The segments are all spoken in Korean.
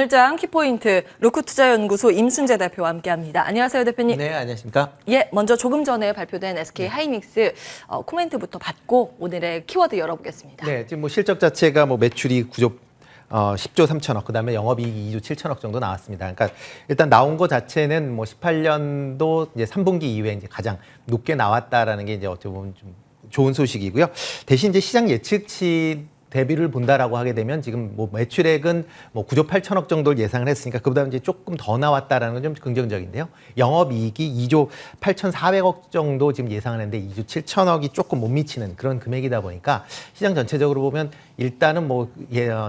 오늘장 키포인트 로크투자연구소 임순재 대표와 함께합니다. 안녕하세요, 대표님. 네, 안녕하십니까? 예, 먼저 조금 전에 발표된 SK 하이닉스 코멘트부터 받고 오늘의 키워드 열어보겠습니다. 네, 지금 뭐 실적 자체가 뭐 매출이 10조 3천억, 그다음에 영업이익이 2조 7천억 정도 나왔습니다. 그러니까 일단 나온 거 자체는 뭐 18년도 이제 3분기 이후에 이제 가장 높게 나왔다라는 게 이제 어떻게 보면 좀 좋은 소식이고요. 대신 이제 시장 예측치 대비를 본다라고 하게 되면 지금 뭐 매출액은 뭐 9조 8천억 정도를 예상을 했으니까 그보다 이제 조금 더 나왔다라는 건 좀 긍정적인데요. 영업이익이 2조 8,400억 정도 지금 예상을 했는데 2조 7천억이 조금 못 미치는 그런 금액이다 보니까 시장 전체적으로 보면 일단은 뭐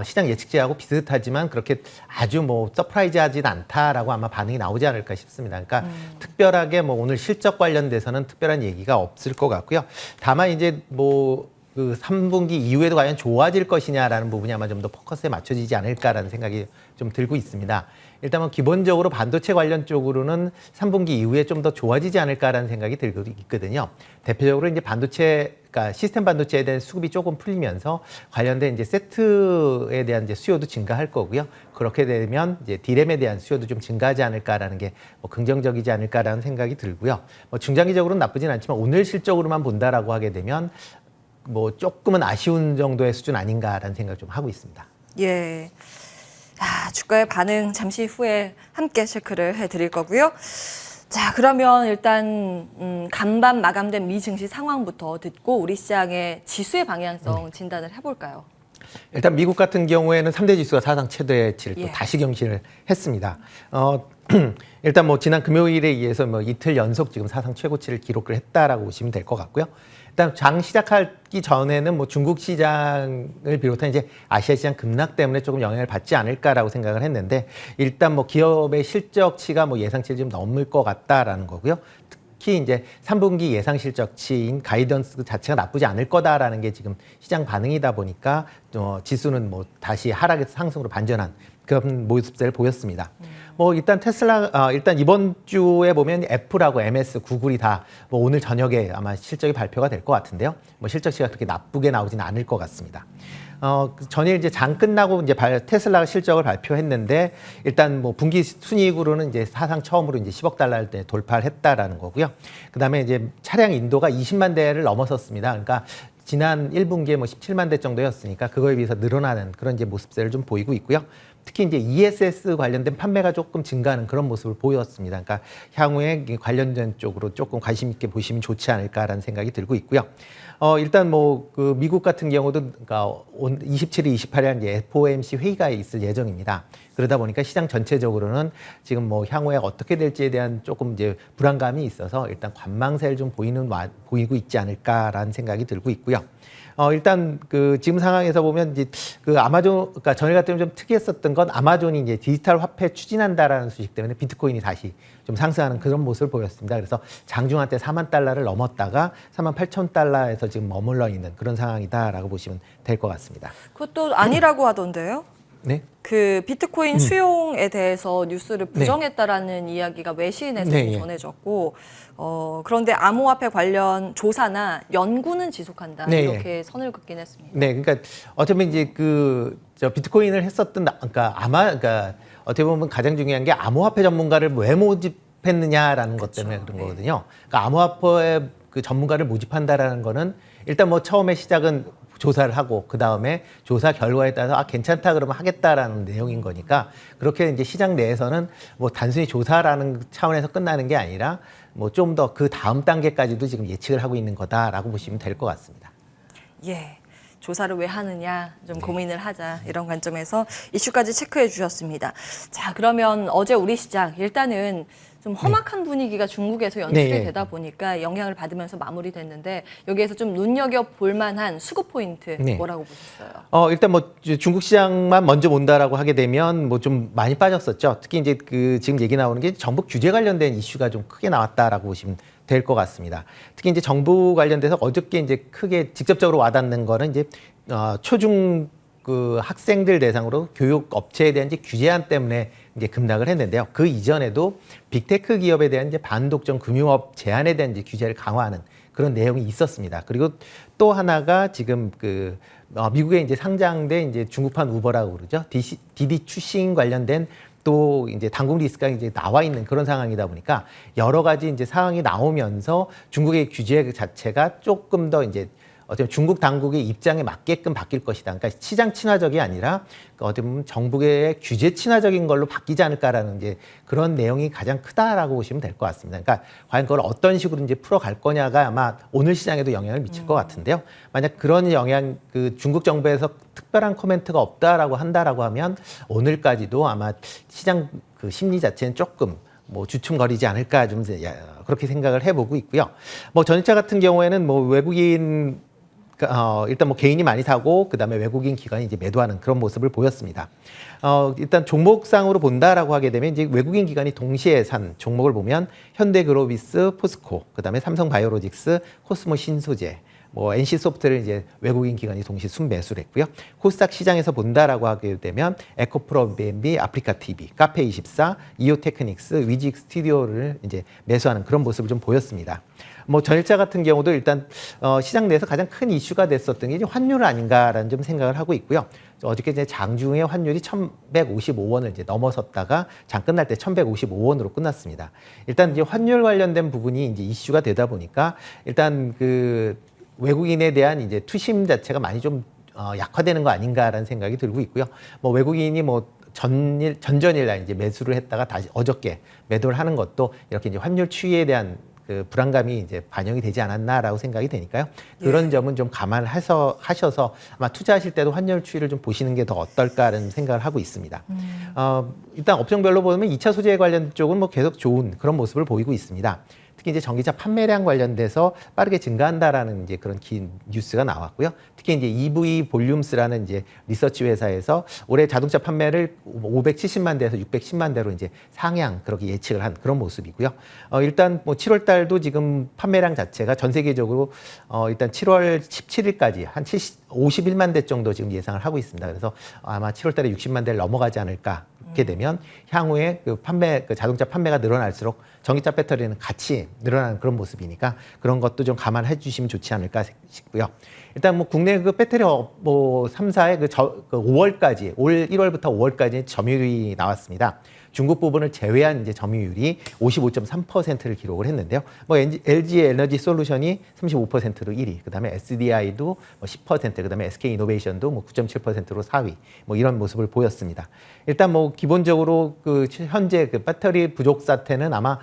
시장 예측치하고 비슷하지만 그렇게 아주 뭐 서프라이즈하진 않다라고 아마 반응이 나오지 않을까 싶습니다. 그러니까 특별하게 뭐 오늘 실적 관련돼서는 특별한 얘기가 없을 것 같고요. 다만 이제 뭐 그 3분기 이후에도 과연 좋아질 것이냐라는 부분이 아마 좀 더 포커스에 맞춰지지 않을까라는 생각이 좀 들고 있습니다. 일단 뭐 기본적으로 반도체 관련 쪽으로는 3분기 이후에 좀 더 좋아지지 않을까라는 생각이 들고 있거든요. 대표적으로 이제 반도체, 그러니까 시스템 반도체에 대한 수급이 조금 풀리면서 관련된 이제 세트에 대한 이제 수요도 증가할 거고요. 그렇게 되면 이제 디램에 대한 수요도 좀 증가하지 않을까라는 게 뭐 긍정적이지 않을까라는 생각이 들고요. 뭐 중장기적으로는 나쁘진 않지만 오늘 실적으로만 본다라고 하게 되면 뭐 조금은 아쉬운 정도의 수준 아닌가라는 생각을 좀 하고 있습니다. 예. 주가의 반응 잠시 후에 함께 체크를 해드릴 거고요. 자, 그러면 일단 간밤 마감된 미 증시 상황부터 듣고 우리 시장의 지수의 방향성 진단을 해볼까요? 일단 미국 같은 경우에는 3대 지수가 사상 최대치를 예. 또 다시 경신을 했습니다. 일단 뭐 지난 금요일에 의해서 뭐 이틀 연속 지금 사상 최고치를 기록을 했다라고 보시면 될 것 같고요. 일단 장 시작하기 전에는 뭐 중국 시장을 비롯한 이제 아시아 시장 급락 때문에 조금 영향을 받지 않을까라고 생각을 했는데 일단 뭐 기업의 실적치가 뭐 예상치를 좀 넘을 것 같다라는 거고요. 특히 이제 3분기 예상 실적치인 가이던스 자체가 나쁘지 않을 거다라는 게 지금 시장 반응이다 보니까 지수는 뭐 다시 하락에서 상승으로 반전한 그런 모습을 보였습니다. 뭐 일단 일단 이번 주에 보면 애플하고 MS, 구글이 다 뭐 오늘 저녁에 아마 실적이 발표가 될 것 같은데요. 뭐 실적치가 그렇게 나쁘게 나오지는 않을 것 같습니다. 전일 이제 장 끝나고 이제 테슬라가 실적을 발표했는데 일단 뭐 분기 순이익으로는 이제 사상 처음으로 이제 10억 달러를 돌파를 했다라는 거고요. 그다음에 이제 차량 인도가 20만 대를 넘어섰습니다. 그러니까 지난 1분기에 뭐 17만 대 정도였으니까 그거에 비해서 늘어나는 그런 이제 모습들을 좀 보이고 있고요. 특히 이제 ESS 관련된 판매가 조금 증가하는 그런 모습을 보였습니다. 그러니까 향후에 관련된 쪽으로 조금 관심 있게 보시면 좋지 않을까라는 생각이 들고 있고요. 일단 뭐 그 미국 같은 경우도 그러니까 27일, 28일 이제 FOMC 회의가 있을 예정입니다. 그러다 보니까 시장 전체적으로는 지금 뭐 향후에 어떻게 될지에 대한 조금 이제 불안감이 있어서 일단 관망세를 좀 보이고 있지 않을까라는 생각이 들고 있고요. 일단 그 지금 상황에서 보면 이제 그 아마존, 그러니까 전일 같은 좀 특이했었던 건 아마존이 이제 디지털 화폐 추진한다라는 소식 때문에 비트코인이 다시 좀 상승하는 그런 모습을 보였습니다. 그래서 장중한 때 4만 달러를 넘었다가 4만 8천 달러에서 지금 머물러 있는 그런 상황이다라고 보시면 될 것 같습니다. 그것도 아니라고 하던데요? 네. 그 비트코인 수용에 대해서 뉴스를 부정했다라는 이야기가 외신에서 네, 예. 전해졌고 그런데 암호화폐 관련 조사나 연구는 지속한다 네, 이렇게 선을 긋긴 했습니다. 네, 그러니까 어쩌면 이제 비트코인을 했었던 그러니까 어떻게 보면 가장 중요한 게 암호화폐 전문가를 왜 모집했느냐라는 것 때문에 그런 거거든요. 그러니까 암호화폐 그 전문가를 모집한다라는 거는 일단 뭐 처음에 시작은 조사를 하고 그 다음에 조사 결과에 따라서 괜찮다 그러면 하겠다라는 내용인 거니까 그렇게 이제 시장 내에서는 뭐 단순히 조사라는 차원에서 끝나는 게 아니라 뭐 좀 더 그 다음 단계까지도 지금 예측을 하고 있는 거다라고 보시면 될 것 같습니다. 예. 조사를 왜 하느냐 좀 고민을 하자 이런 관점에서 이슈까지 체크해 주셨습니다. 자, 그러면 어제 우리 시장 일단은 좀 험악한 분위기가 중국에서 연출이 되다 보니까 영향을 받으면서 마무리됐는데 여기에서 좀 눈여겨볼 만한 수급 포인트 뭐라고 보셨어요? 일단 뭐 중국 시장만 먼저 본다라고 하게 되면 뭐 좀 많이 빠졌었죠. 특히 이제 그 지금 얘기 나오는 게 정부 규제 관련된 이슈가 좀 크게 나왔다라고 보시면 될 것 같습니다. 특히 이제 정부 관련돼서 어저께 이제 크게 직접적으로 와닿는 거는 이제 초중 그 학생들 대상으로 교육 업체에 대한 이제 규제안 때문에 이제 급락을 했는데요. 그 이전에도 빅테크 기업에 대한 이제 반독점 금융업 제한에 대한 이제 규제를 강화하는 그런 내용이 있었습니다. 그리고 또 하나가 지금 미국에 이제 상장된 이제 중국판 우버라고 그러죠. 디디 추싱 관련된 또 이제 당국 리스크가 이제 나와 있는 그런 상황이다 보니까 여러 가지 이제 상황이 나오면서 중국의 규제 자체가 조금 더 이제 어떻게 보면 중국 당국의 입장에 맞게끔 바뀔 것이다. 그러니까 시장 친화적이 아니라 어떻게 보면 정부의 규제 친화적인 걸로 바뀌지 않을까라는 이제 그런 내용이 가장 크다라고 보시면 될 것 같습니다. 그러니까 과연 그걸 어떤 식으로 이제 풀어갈 거냐가 아마 오늘 시장에도 영향을 미칠 것 같은데요. 만약 그런 영향, 중국 정부에서 특별한 코멘트가 없다라고 한다라고 하면 오늘까지도 아마 시장 심리 자체는 조금 뭐 주춤거리지 않을까 좀 그렇게 생각을 해보고 있고요. 뭐 전일차 같은 경우에는 뭐 외국인 일단 뭐 개인이 많이 사고 그다음에 외국인 기관이 이제 매도하는 그런 모습을 보였습니다. 일단 종목상으로 본다라고 하게 되면 이제 외국인 기관이 동시에 산 종목을 보면 현대그로비스, 포스코, 그다음에 삼성바이오로직스, 코스모 신소재, 뭐 NC소프트를 이제 외국인 기관이 동시 순매수를 했고요. 코스닥 시장에서 본다라고 하게 되면 에코프로 B&B, 아프리카TV, 카페24, 이오테크닉스, 위직 스튜디오를 이제 매수하는 그런 모습을 좀 보였습니다. 뭐 전일차 같은 경우도 일단 시장 내에서 가장 큰 이슈가 됐었던 게 이제 환율 아닌가라는 좀 생각을 하고 있고요. 어저께 이제 장중에 환율이 1,155원을 이제 넘어섰다가 장 끝날 때 1,155원으로 끝났습니다. 일단 이제 환율 관련된 부분이 이제 이슈가 되다 보니까 일단 외국인에 대한 이제 투심 자체가 많이 좀 약화되는 거 아닌가라는 생각이 들고 있고요. 뭐 외국인이 뭐 전전일 날 이제 매수를 했다가 다시 어저께 매도를 하는 것도 이렇게 이제 환율 추이에 대한 불안감이 이제 반영이 되지 않았나라고 생각이 되니까요. 그런 점은 좀 감안해서 하셔서 아마 투자하실 때도 환율 추이를 좀 보시는 게 더 어떨까라는 생각을 하고 있습니다. 일단 업종별로 보면 2차 소재 관련 쪽은 뭐 계속 좋은 그런 모습을 보이고 있습니다. 특히 이제 전기차 판매량 관련돼서 빠르게 증가한다라는 이제 그런 뉴스가 나왔고요. 특히 이제 EV 볼륨스라는 이제 리서치 회사에서 올해 자동차 판매를 570만 대에서 610만 대로 이제 상향 그렇게 예측을 한 그런 모습이고요. 일단 뭐 7월 달도 지금 판매량 자체가 전 세계적으로 일단 7월 17일까지 한 51만 대 정도 지금 예상을 하고 있습니다. 그래서 아마 7월 달에 60만 대를 넘어가지 않을까. 그렇게 되면 향후에 자동차 판매가 늘어날수록 전기차 배터리는 같이 늘어나는 그런 모습이니까 그런 것도 좀 감안해 주시면 좋지 않을까 싶고요. 일단 뭐 국내 배터리 뭐 3사의 5월까지 올 1월부터 5월까지 점유율이 나왔습니다. 중국 부분을 제외한 이제 점유율이 55.3%를 기록을 했는데요. 뭐 LG 에너지 솔루션이 35%로 1위, 그다음에 SDI도 뭐 10%, 그다음에 SK 이노베이션도 뭐 9.7%로 4위, 뭐 이런 모습을 보였습니다. 일단 뭐 기본적으로 현재 배터리 부족 사태는 아마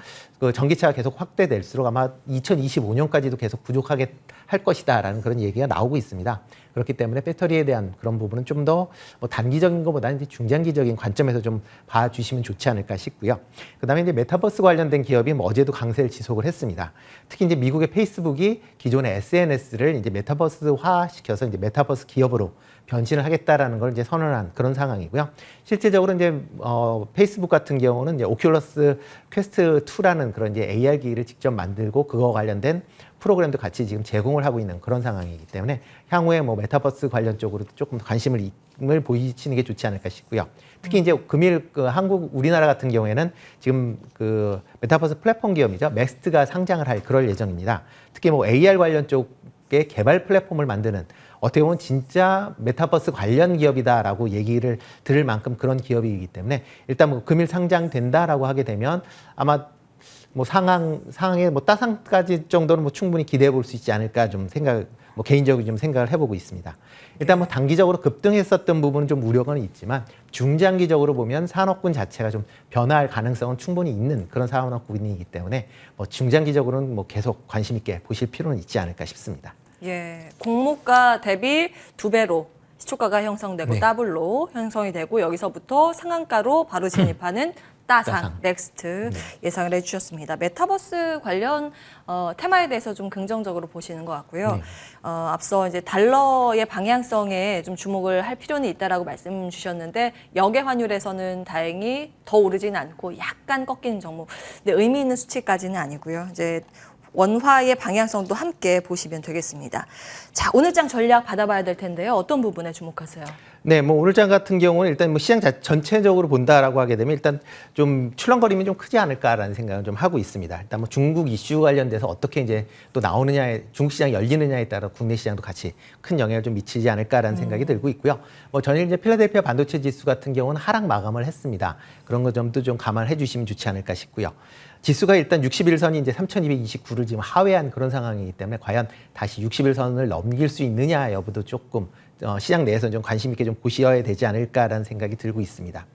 전기차가 계속 확대될수록 아마 2025년까지도 계속 부족하게 할 것이다라는 그런 얘기가 나오고 있습니다. 그렇기 때문에 배터리에 대한 그런 부분은 좀 더 뭐 단기적인 것보다는 이제 중장기적인 관점에서 좀 봐주시면 좋지 않을까 싶고요. 그다음에 이제 메타버스 관련된 기업이 뭐 어제도 강세를 지속을 했습니다. 특히 이제 미국의 페이스북이 기존의 SNS를 이제 메타버스화 시켜서 이제 메타버스 기업으로 변신을 하겠다라는 걸 이제 선언한 그런 상황이고요. 실제적으로 이제 페이스북 같은 경우는 이제 오큘러스 퀘스트 2라는 그런 이제 AR 기기를 직접 만들고 그거 관련된 프로그램도 같이 지금 제공을 하고 있는 그런 상황이기 때문에 향후에 뭐 메타버스 관련 쪽으로 조금 관심을 보이시는 게 좋지 않을까 싶고요. 특히 이제 금일 우리나라 같은 경우에는 지금 메타버스 플랫폼 기업이죠. 맥스트가 상장을 할 그럴 예정입니다. 특히 뭐 AR 관련 쪽의 개발 플랫폼을 만드는 어떻게 보면 진짜 메타버스 관련 기업이다라고 얘기를 들을 만큼 그런 기업이기 때문에 일단 뭐 금일 상장된다라고 하게 되면 아마 뭐 상황의 뭐 따상까지 정도는 뭐 충분히 기대해 볼 수 있지 않을까 좀 뭐 개인적으로 좀 생각을 해보고 있습니다. 일단 뭐 단기적으로 급등했었던 부분은 좀 우려가 있지만 중장기적으로 보면 산업군 자체가 좀 변화할 가능성은 충분히 있는 그런 산업군이기 때문에 뭐 중장기적으로는 뭐 계속 관심 있게 보실 필요는 있지 않을까 싶습니다. 예, 공모가 대비 2배로 시초가가 형성되고 네. 더블로 형성이 되고 여기서부터 상한가로 바로 진입하는 따상, 넥스트 예상을 해주셨습니다. 메타버스 관련 테마에 대해서 좀 긍정적으로 보시는 것 같고요. 네. 앞서 이제 달러의 방향성에 좀 주목을 할 필요는 있다라고 말씀 주셨는데 역의 환율에서는 다행히 더 오르지는 않고 약간 꺾이는 종목. 근데 의미 있는 수치까지는 아니고요. 이제 원화의 방향성도 함께 보시면 되겠습니다. 자, 오늘 장 전략 받아봐야 될 텐데요. 어떤 부분에 주목하세요? 네, 뭐 오늘 장 같은 경우는 일단 뭐 시장 전체적으로 본다라고 하게 되면 일단 좀 출렁거림이 좀 크지 않을까라는 생각을 좀 하고 있습니다. 일단 뭐 중국 이슈 관련돼서 어떻게 이제 또 나오느냐에, 중국 시장이 열리느냐에 따라 국내 시장도 같이 큰 영향을 좀 미치지 않을까라는 생각이 들고 있고요. 뭐 전일 이제 필라델피아 반도체 지수 같은 경우는 하락 마감을 했습니다. 그런 것 점도 좀 감안해 주시면 좋지 않을까 싶고요. 지수가 일단 61선이 이제 3,229를 지금 하회한 그런 상황이기 때문에 과연 다시 61선을 넘길 수 있느냐 여부도 조금 시장 내에서 좀 관심 있게 좀 보셔야 되지 않을까라는 생각이 들고 있습니다.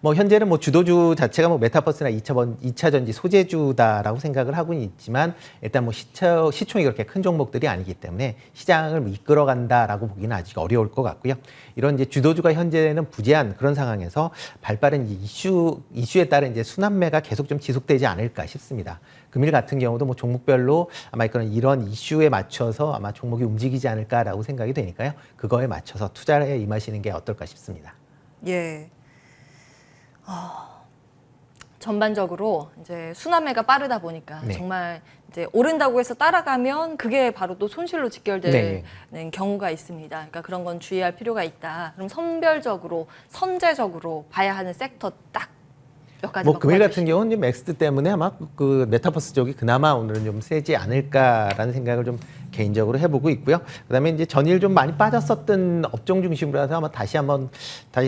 뭐 현재는 뭐 주도주 자체가 뭐 메타버스나 2차 전지 소재주다라고 생각을 하고는 있지만 일단 뭐 시총이 그렇게 큰 종목들이 아니기 때문에 시장을 뭐 이끌어간다라고 보기는 아직 어려울 것 같고요. 이런 이제 주도주가 현재는 부재한 그런 상황에서 발빠른 이슈에 따른 이제 순환매가 계속 좀 지속되지 않을까 싶습니다. 금일 같은 경우도 뭐 종목별로 아마 이런 이슈에 맞춰서 아마 종목이 움직이지 않을까라고 생각이 되니까요. 그거에 맞춰서 투자에 임하시는 게 어떨까 싶습니다. 예. 전반적으로 이제 순환매가 빠르다 보니까 네. 정말 이제 오른다고 해서 따라가면 그게 바로 또 손실로 직결되는 경우가 있습니다. 그러니까 그런 건 주의할 필요가 있다. 그럼 선별적으로, 선제적으로 봐야 하는 섹터 딱 몇 가지. 뭐 금일 같은 경우는 이제 맥스 때문에 아마 그 메타버스 쪽이 그나마 오늘은 좀 세지 않을까라는 생각을 좀 개인적으로 해보고 있고요. 그다음에 이제 전일 좀 많이 빠졌었던 업종 중심으로 해서 아마 다시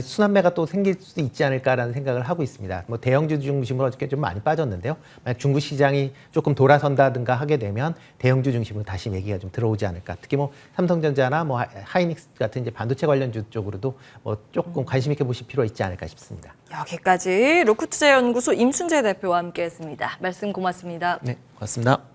순환매가 또 생길 수 있지 않을까라는 생각을 하고 있습니다. 뭐 대형주 중심으로 어저께 좀 많이 빠졌는데요. 만약 중국 시장이 조금 돌아선다든가 하게 되면 대형주 중심으로 다시 매기가 좀 들어오지 않을까. 특히 뭐 삼성전자나 뭐 하이닉스 같은 이제 반도체 관련주 쪽으로도 뭐 조금 관심 있게 보실 필요가 있지 않을까 싶습니다. 여기까지 로크투자연구소 임순재 대표와 함께했습니다. 말씀 고맙습니다. 네, 고맙습니다.